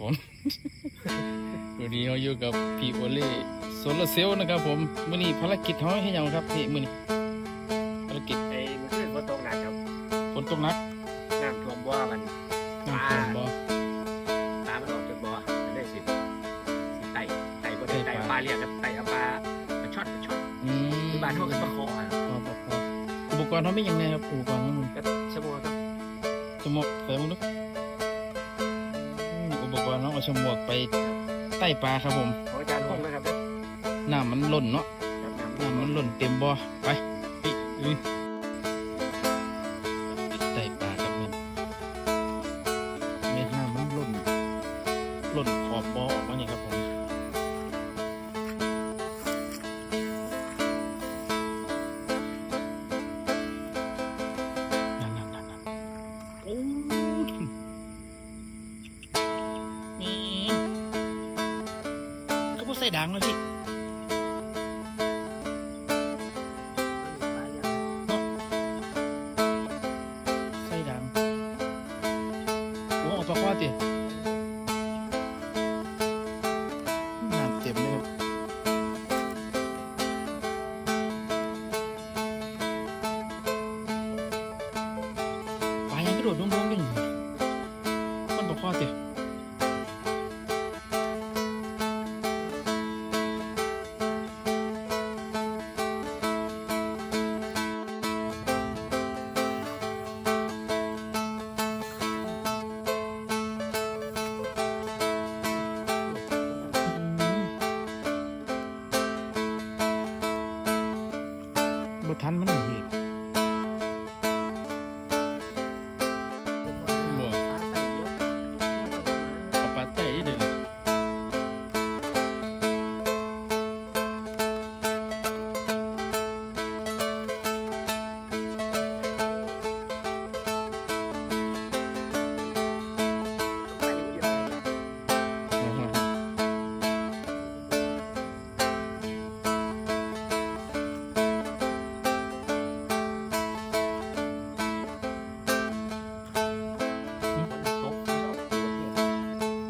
ผมวันนี้เราอยู่กับพี่โอเล่โซลาร์เซลล์นะครับผมมื้อนี้ภารกิจเขาให้ยังครับพี่มื้อนี้ภารกิจไอ้มันขึ้นฝนตกหนักครับ ฝนตกหนักน้ำท่วมบ่อมันน้ำท่วมบ่ ปลามันออกจากบ่อมันได้สิไต่บ่ได้ไต่ปลาเรียกกันไต่เอาปลาช็อตที่บ้านเขาเอิ้นปลาคอครับ พออุปกรณ์เขาไม่ยังไงครับอุปกรณ์ของมึง ก็ชะโมครับ ฉมวกใส่มึงดูอุปกรณ์เขาเอาฉมวกไปใต้ปลาครับผม ของอาจารย์ห้องนะครับ น้ำมันล้นเนาะ น้ำ น้ำมันล้นเต็มบ่อไปพี่ลุยใต้ปลาครับผมเนี่ยน้ำมันล้นขอบบ่อออกมาเนี่ยครับผมโอ้นี่เขาพูดใส่ดังเลยพี่ใส่ดังโอ้ออกปลาคอติน้ำเต็มเลยครับปลายังกระโดดลงๆอยู่คนปลาคอติบ่ทันมันอีกบ่เอาปลาไต่เด้อ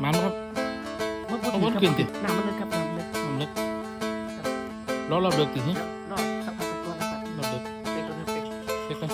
มันครับเอาวนขึ้นติ น้ำมันลึกครับน้ำลึก มันลึกแล้วเราเดือดตินี่ รอดสักพักตัวนะครับ เราเดือด เต็กตัวนึงเต็ก เด็กกัน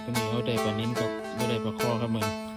ตัวนี้เขาได้ปลานิ้นกับเขาได้ปลาคอครับมึง